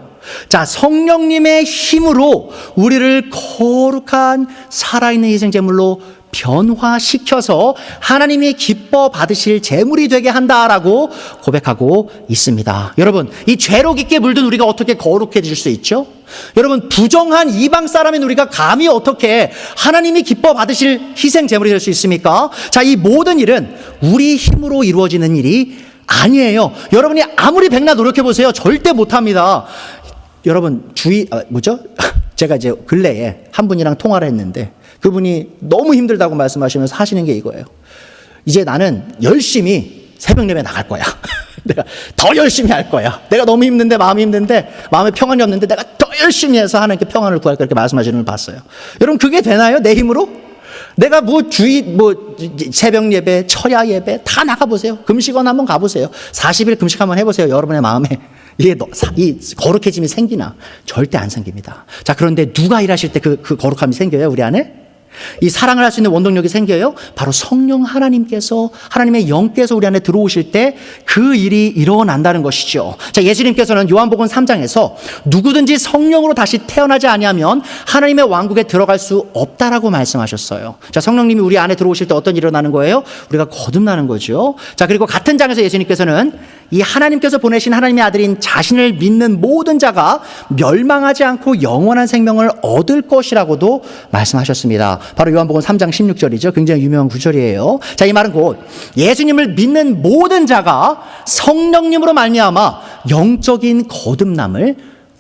자, 성령님의 힘으로 우리를 거룩한 살아있는 희생제물로 변화시켜서 하나님이 기뻐 받으실 제물이 되게 한다라고 고백하고 있습니다. 여러분, 이 죄로 깊게 물든 우리가 어떻게 거룩해질 수 있죠? 여러분, 부정한 이방 사람인 우리가 감히 어떻게 하나님이 기뻐 받으실 희생 제물이 될 수 있습니까? 자, 이 모든 일은 우리 힘으로 이루어지는 일이 아니에요. 여러분이 아무리 백날 노력해 보세요. 절대 못합니다. 여러분, 제가 이제 근래에 한 분이랑 통화를 했는데 그분이 너무 힘들다고 말씀하시면서 하시는 게 이거예요. 이제 나는 열심히 새벽 예배 나갈 거야. 내가 더 열심히 할 거야. 내가 너무 힘든데, 마음이 힘든데, 마음에 평안이 없는데 내가 더 열심히 해서 하나님께 평안을 구할 거야. 이렇게 말씀하시는 걸 봤어요. 여러분, 그게 되나요? 내 힘으로? 내가 새벽 예배, 철야 예배 다 나가보세요. 금식원 한번 가보세요. 40일 금식 한번 해보세요. 여러분의 마음에 이 거룩해짐이 생기나? 절대 안 생깁니다. 자, 그런데 누가 일하실 때 그 거룩함이 생겨요, 우리 안에? 이 사랑을 할 수 있는 원동력이 생겨요. 바로 성령 하나님께서, 하나님의 영께서 우리 안에 들어오실 때 그 일이 일어난다는 것이죠. 자, 예수님께서는 요한복음 3장에서 누구든지 성령으로 다시 태어나지 아니하면 하나님의 왕국에 들어갈 수 없다라고 말씀하셨어요. 자, 성령님이 우리 안에 들어오실 때 어떤 일이 일어나는 거예요? 우리가 거듭나는 거죠. 자, 그리고 같은 장에서 예수님께서는 이 하나님께서 보내신 하나님의 아들인 자신을 믿는 모든 자가 멸망하지 않고 영원한 생명을 얻을 것이라고도 말씀하셨습니다. 바로 요한복음 3장 16절이죠. 굉장히 유명한 구절이에요. 자, 이 말은 곧 예수님을 믿는 모든 자가 성령님으로 말미암아 영적인 거듭남을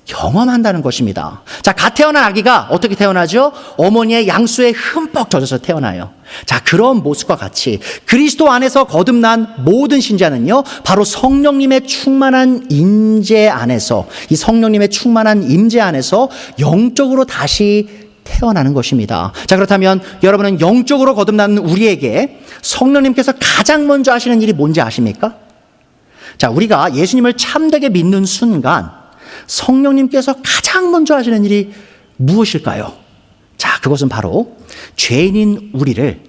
경험한다는 것입니다. 자, 갓 태어난 아기가 어떻게 태어나죠? 어머니의 양수에 흠뻑 젖어서 태어나요. 자, 그런 모습과 같이 그리스도 안에서 거듭난 모든 신자는요, 바로 성령님의 충만한 임재 안에서, 이 성령님의 충만한 임재 안에서 영적으로 다시 태어나는 것입니다. 자, 그렇다면 여러분은 영적으로 거듭난 우리에게 성령님께서 가장 먼저 하시는 일이 뭔지 아십니까? 자, 우리가 예수님을 참되게 믿는 순간 성령님께서 가장 먼저 하시는 일이 무엇일까요? 자, 그것은 바로 죄인인 우리를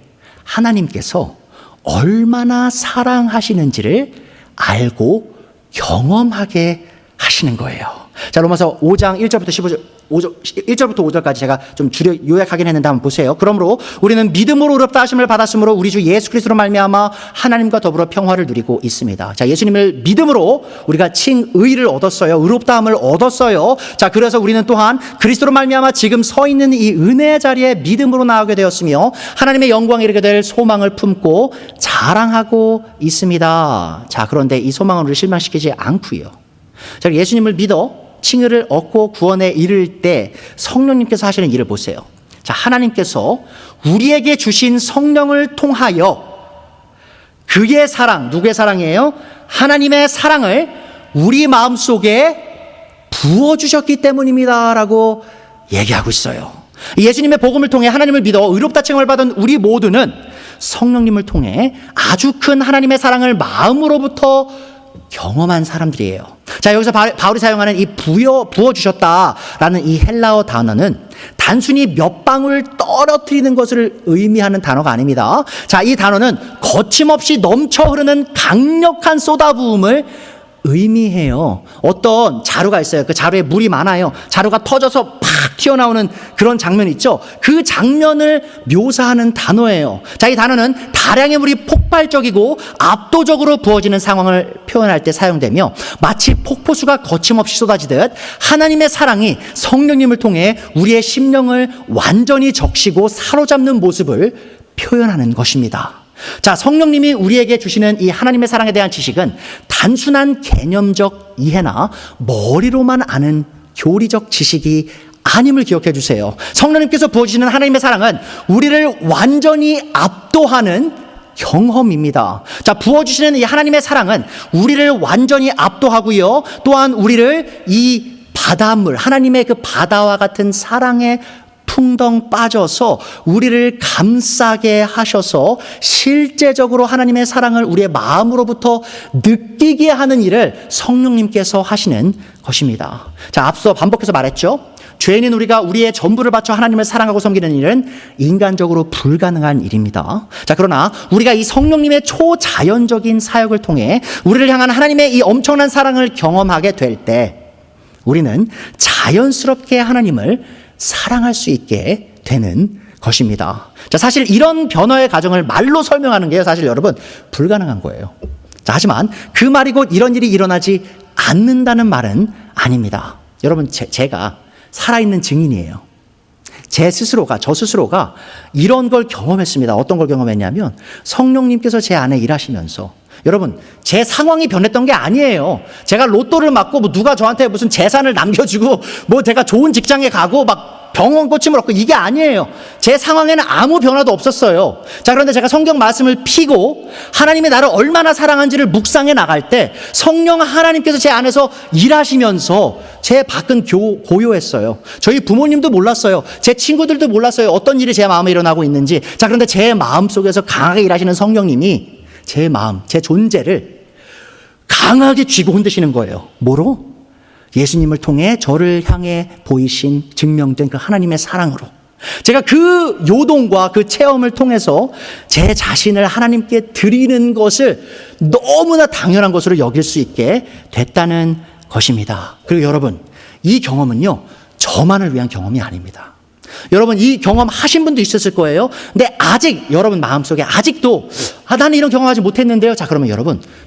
하나님께서 얼마나 사랑하시는지를 알고 경험하게 하시는 거예요. 자, 로마서 5장 1절부터 1절부터 5절까지 제가 좀 줄여 요약하긴 했는데 한번 보세요. 그러므로 우리는 믿음으로 의롭다 하심을 받았으므로 우리 주 예수 그리스도로 말미암아 하나님과 더불어 평화를 누리고 있습니다. 자, 예수님을 믿음으로 우리가 칭의를 얻었어요. 의롭다함을 얻었어요. 자, 그래서 우리는 또한 그리스도로 말미암아 지금 서 있는 이 은혜의 자리에 믿음으로 나아가게 되었으며 하나님의 영광에 이르게 될 소망을 품고 자랑하고 있습니다. 자, 그런데 이 소망을 우리 실망시키지 않고요. 자, 예수님을 믿어 칭의를 얻고 구원에 이를 때 성령님께서 하시는 일을 보세요. 자, 하나님께서 우리에게 주신 성령을 통하여 그의 사랑, 누구의 사랑이에요? 하나님의 사랑을 우리 마음속에 부어주셨기 때문입니다 라고 얘기하고 있어요. 예수님의 복음을 통해 하나님을 믿어 의롭다 칭함을 받은 우리 모두는 성령님을 통해 아주 큰 하나님의 사랑을 마음으로부터 경험한 사람들이에요. 자, 여기서 바울이 사용하는 이 부어주셨다라는 이 헬라어 단어는 단순히 몇 방울 떨어뜨리는 것을 의미하는 단어가 아닙니다. 자, 이 단어는 거침없이 넘쳐 흐르는 강력한 쏟아부음을 의미해요. 어떤 자루가 있어요. 그 자루에 물이 많아요. 자루가 터져서 팍 튀어나오는 그런 장면 있죠. 그 장면을 묘사하는 단어예요. 자, 이 단어는 다량의 물이 폭발적이고 압도적으로 부어지는 상황을 표현할 때 사용되며 마치 폭포수가 거침없이 쏟아지듯 하나님의 사랑이 성령님을 통해 우리의 심령을 완전히 적시고 사로잡는 모습을 표현하는 것입니다. 자, 성령님이 우리에게 주시는 이 하나님의 사랑에 대한 지식은 단순한 개념적 이해나 머리로만 아는 교리적 지식이 아님을 기억해 주세요. 성령님께서 부어주시는 하나님의 사랑은 우리를 완전히 압도하는 경험입니다. 자, 부어주시는 이 하나님의 사랑은 우리를 완전히 압도하고요. 또한 우리를 이 바닷물, 하나님의 그 바다와 같은 사랑에 풍덩 빠져서 우리를 감싸게 하셔서 실제적으로 하나님의 사랑을 우리의 마음으로부터 느끼게 하는 일을 성령님께서 하시는 것입니다. 자, 앞서 반복해서 말했죠. 죄인인 우리가 우리의 전부를 바쳐 하나님을 사랑하고 섬기는 일은 인간적으로 불가능한 일입니다. 자, 그러나 우리가 이 성령님의 초자연적인 사역을 통해 우리를 향한 하나님의 이 엄청난 사랑을 경험하게 될 때 우리는 자연스럽게 하나님을 사랑할 수 있게 되는 것입니다. 자, 사실 이런 변화의 과정을 말로 설명하는 게 사실 여러분 불가능한 거예요. 자, 하지만 그 말이 곧 이런 일이 일어나지 않는다는 말은 아닙니다. 여러분, 제가 살아있는 증인이에요. 저 스스로가 이런 걸 경험했습니다. 어떤 걸 경험했냐면 성령님께서 제 안에 일하시면서 여러분, 제 상황이 변했던 게 아니에요. 제가 로또를 맞고 뭐 누가 저한테 무슨 재산을 남겨주고 뭐 제가 좋은 직장에 가고 막 병원 고침을 얻고 이게 아니에요. 제 상황에는 아무 변화도 없었어요. 자, 그런데 제가 성경 말씀을 피고 하나님이 나를 얼마나 사랑한지를 묵상해 나갈 때 성령 하나님께서 제 안에서 일하시면서 제 밖은 고요했어요. 저희 부모님도 몰랐어요. 제 친구들도 몰랐어요. 어떤 일이 제 마음에 일어나고 있는지. 자, 그런데 제 마음 속에서 강하게 일하시는 성령님이 제 마음, 제 존재를 강하게 쥐고 흔드시는 거예요. 뭐로? 예수님을 통해 저를 향해 보이신 증명된 그 하나님의 사랑으로. 제가 그 요동과 그 체험을 통해서 제 자신을 하나님께 드리는 것을 너무나 당연한 것으로 여길 수 있게 됐다는 것입니다. 그리고 여러분, 이 경험은요, 저만을 위한 경험이 아닙니다. 여러분, 이 경험 하신 분도 있었을 거예요. 근데 아직 여러분 마음속에 아직도 나는 이런 경험하지 못했는데요. 자, 그러면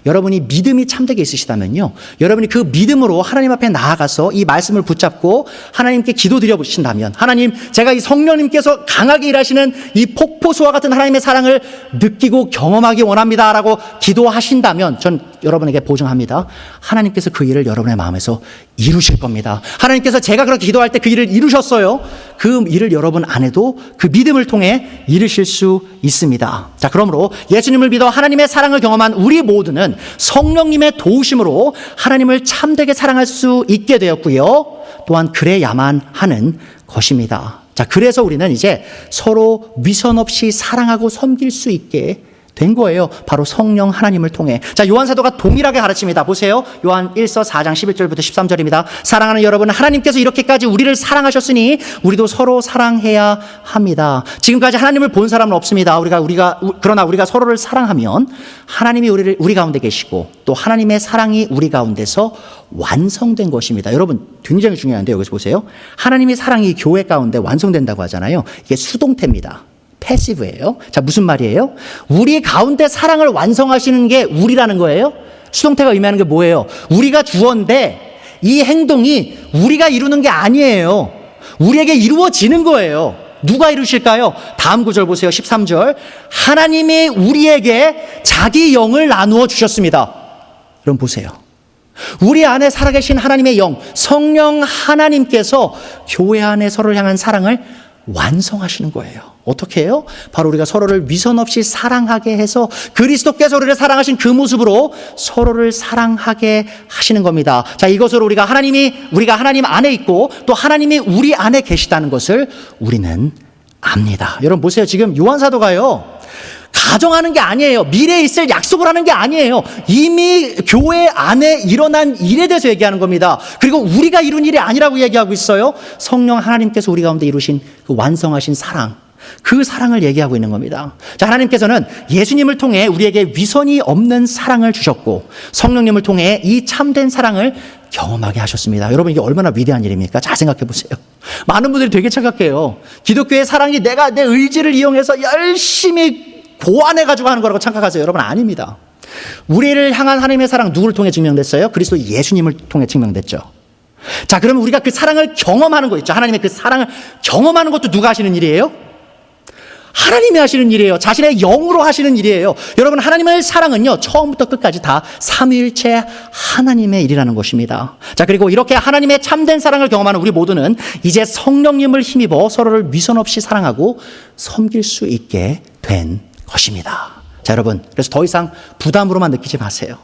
여러분이 믿음이 참되게 있으시다면요, 여러분이 그 믿음으로 하나님 앞에 나아가서 이 말씀을 붙잡고 하나님께 기도드려 보신다면, 하나님, 제가 이 성령님께서 강하게 일하시는 이 폭포수와 같은 하나님의 사랑을 느끼고 경험하기 원합니다라고 기도하신다면, 전 여러분에게 보증합니다. 하나님께서 그 일을 여러분의 마음에서 이루실 겁니다. 하나님께서 제가 그렇게 기도할 때 그 일을 이루셨어요. 그 일을 여러분 안에도 그 믿음을 통해 이루실 수 있습니다. 자, 그러므로 예수님을 믿어 하나님의 사랑을 경험한 우리 모두는 성령님의 도우심으로 하나님을 참되게 사랑할 수 있게 되었고요, 또한 그래야만 하는 것입니다. 자, 그래서 우리는 이제 서로 위선 없이 사랑하고 섬길 수 있게 된 거예요. 바로 성령 하나님을 통해. 자, 요한사도가 동일하게 가르칩니다. 보세요. 요한 1서 4장 11절부터 13절입니다. 사랑하는 여러분, 하나님께서 이렇게까지 우리를 사랑하셨으니 우리도 서로 사랑해야 합니다. 지금까지 하나님을 본 사람은 없습니다. 그러나 우리가 서로를 사랑하면 하나님이 우리 가운데 계시고 또 하나님의 사랑이 우리 가운데서 완성된 것입니다. 여러분, 굉장히 중요한데 여기서 보세요. 하나님의 사랑이 교회 가운데 완성된다고 하잖아요. 이게 수동태입니다. 패시브예요. 자, 무슨 말이에요? 우리 가운데 사랑을 완성하시는 게 우리라는 거예요. 수동태가 의미하는 게 뭐예요? 우리가 주어인데 이 행동이 우리가 이루는 게 아니에요. 우리에게 이루어지는 거예요. 누가 이루실까요? 다음 구절 보세요. 13절. 하나님이 우리에게 자기 영을 나누어 주셨습니다. 그럼 보세요. 우리 안에 살아계신 하나님의 영, 성령 하나님께서 교회 안에 서로를 향한 사랑을 완성하시는 거예요. 어떻게 해요? 바로 우리가 서로를 위선 없이 사랑하게 해서 그리스도께서 우리를 사랑하신 그 모습으로 서로를 사랑하게 하시는 겁니다. 자, 이것으로 우리가 하나님 안에 있고 또 하나님이 우리 안에 계시다는 것을 우리는 압니다. 여러분 보세요. 지금 요한사도가요, 가정하는 게 아니에요. 미래에 있을 약속을 하는 게 아니에요. 이미 교회 안에 일어난 일에 대해서 얘기하는 겁니다. 그리고 우리가 이룬 일이 아니라고 얘기하고 있어요. 성령 하나님께서 우리 가운데 이루신 그 완성하신 사랑, 그 사랑을 얘기하고 있는 겁니다. 자, 하나님께서는 예수님을 통해 우리에게 위선이 없는 사랑을 주셨고 성령님을 통해 이 참된 사랑을 경험하게 하셨습니다. 여러분, 이게 얼마나 위대한 일입니까? 잘 생각해 보세요. 많은 분들이 되게 착각해요. 기독교의 사랑이 내가 내 의지를 이용해서 열심히 고안해가지고 하는 거라고 착각하세요. 여러분, 아닙니다. 우리를 향한 하나님의 사랑 누구를 통해 증명됐어요? 그리스도 예수님을 통해 증명됐죠. 자, 그러면 우리가 그 사랑을 경험하는 거 있죠. 하나님의 그 사랑을 경험하는 것도 누가 하시는 일이에요? 하나님이 하시는 일이에요. 자신의 영으로 하시는 일이에요. 여러분, 하나님의 사랑은요, 처음부터 끝까지 다 삼위일체 하나님의 일이라는 것입니다. 자, 그리고 이렇게 하나님의 참된 사랑을 경험하는 우리 모두는 이제 성령님을 힘입어 서로를 위선 없이 사랑하고 섬길 수 있게 된 것입니다. 자, 여러분, 그래서 더 이상 부담으로만 느끼지 마세요.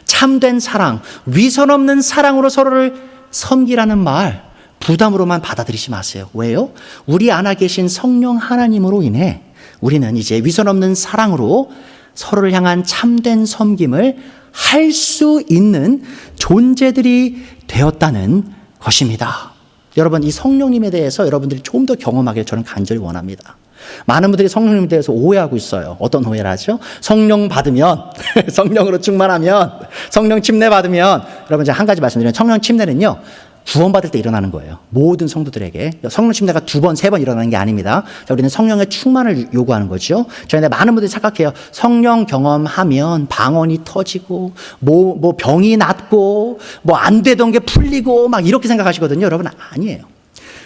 참된 사랑, 위선 없는 사랑으로 서로를 섬기라는 말 부담으로만 받아들이지 마세요. 왜요? 우리 안에 계신 성령 하나님으로 인해 우리는 이제 위선 없는 사랑으로 서로를 향한 참된 섬김을 할 수 있는 존재들이 되었다는 것입니다. 여러분, 이 성령님에 대해서 여러분들이 좀 더 경험하길 저는 간절히 원합니다. 많은 분들이 성령님에 대해서 오해하고 있어요. 어떤 오해를 하죠? 성령 받으면, 성령으로 충만하면, 성령 침례 받으면, 여러분, 제가 한 가지 말씀드리면 성령 침례는요, 구원받을 때 일어나는 거예요. 모든 성도들에게. 성령 침례가 2번, 3번 일어나는 게 아닙니다. 자, 우리는 성령의 충만을 요구하는 거죠. 저희는 많은 분들이 착각해요. 성령 경험하면 방언이 터지고, 뭐 병이 낫고, 뭐 안 되던 게 풀리고, 막 이렇게 생각하시거든요. 여러분, 아니에요.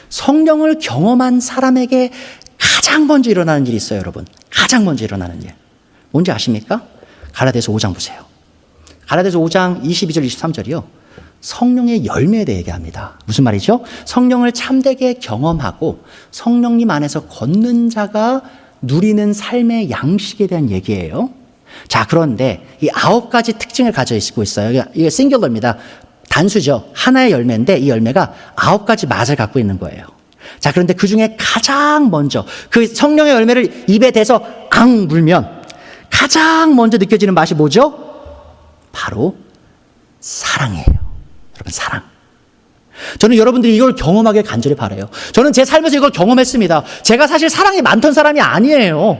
성령을 경험한 사람에게 가장 먼저 일어나는 일이 있어요, 여러분. 가장 먼저 일어나는 일. 뭔지 아십니까? 갈라디아서 5장 보세요. 갈라디아서 5장 22절, 23절이요. 성령의 열매에 대해 얘기합니다. 무슨 말이죠? 성령을 참되게 경험하고 성령님 안에서 걷는 자가 누리는 삶의 양식에 대한 얘기예요. 자, 그런데 이 9가지 특징을 가지고 있고 있어요. 이게 싱귤러입니다. 단수죠. 하나의 열매인데 이 열매가 9가지 맛을 갖고 있는 거예요. 자, 그런데 그 중에 가장 먼저 그 성령의 열매를 입에 대서 앙 물면 가장 먼저 느껴지는 맛이 뭐죠? 바로 사랑이에요. 여러분, 사랑. 저는 여러분들이 이걸 경험하길 간절히 바라요. 저는 제 삶에서 이걸 경험했습니다. 제가 사실 사랑이 많던 사람이 아니에요.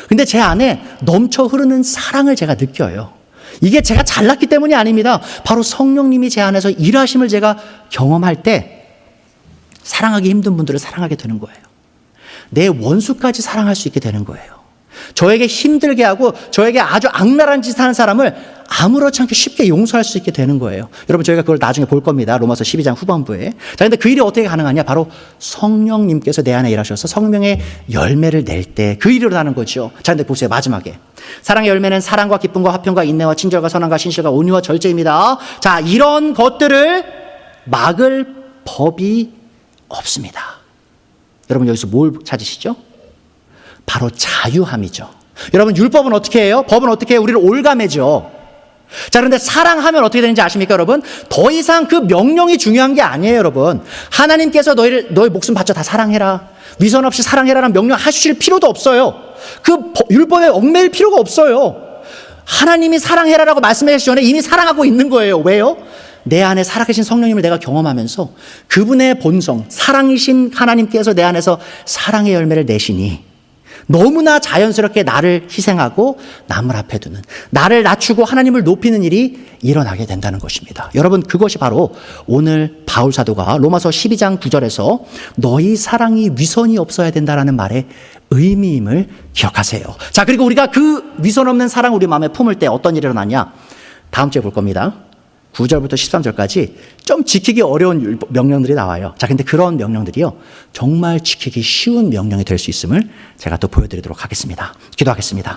근데 제 안에 넘쳐 흐르는 사랑을 제가 느껴요. 이게 제가 잘났기 때문이 아닙니다. 바로 성령님이 제 안에서 일하심을 제가 경험할 때 사랑하기 힘든 분들을 사랑하게 되는 거예요. 내 원수까지 사랑할 수 있게 되는 거예요. 저에게 힘들게 하고 저에게 아주 악랄한 짓 하는 사람을 아무렇지 않게 쉽게 용서할 수 있게 되는 거예요. 여러분, 저희가 그걸 나중에 볼 겁니다. 로마서 12장 후반부에. 자, 근데 그 일이 어떻게 가능하냐? 바로 성령님께서 내 안에 일하셔서 성령의 열매를 낼 때 그 일이 일어나는 거죠. 자, 근데 보세요. 마지막에. 사랑의 열매는 사랑과 기쁨과 화평과 인내와 친절과 선함과 신실과 온유와 절제입니다. 자, 이런 것들을 막을 법이 없습니다. 여러분, 여기서 뭘 찾으시죠? 바로 자유함이죠. 여러분, 율법은 어떻게 해요? 법은 어떻게 해요? 우리를 올가매죠. 자, 그런데 사랑하면 어떻게 되는지 아십니까, 여러분? 더 이상 그 명령이 중요한 게 아니에요, 여러분. 하나님께서 너희 목숨 바쳐 다 사랑해라, 위선 없이 사랑해라라는 명령 하실 필요도 없어요. 그 율법에 얽매일 필요가 없어요. 하나님이 사랑해라라고 말씀하시기 전에 이미 사랑하고 있는 거예요. 왜요? 내 안에 살아계신 성령님을 내가 경험하면서 그분의 본성, 사랑이신 하나님께서 내 안에서 사랑의 열매를 내시니 너무나 자연스럽게 나를 희생하고 남을 앞에 두는, 나를 낮추고 하나님을 높이는 일이 일어나게 된다는 것입니다. 여러분, 그것이 바로 오늘 바울 사도가 로마서 12장 9절에서 너희 사랑이 위선이 없어야 된다라는 말의 의미임을 기억하세요. 자, 그리고 우리가 그 위선 없는 사랑 우리 마음에 품을 때 어떤 일이 일어나냐? 다음 주에 볼 겁니다. 9절부터 13절까지 좀 지키기 어려운 명령들이 나와요. 자, 근데 그런 명령들이요, 정말 지키기 쉬운 명령이 될 수 있음을 제가 또 보여드리도록 하겠습니다. 기도하겠습니다.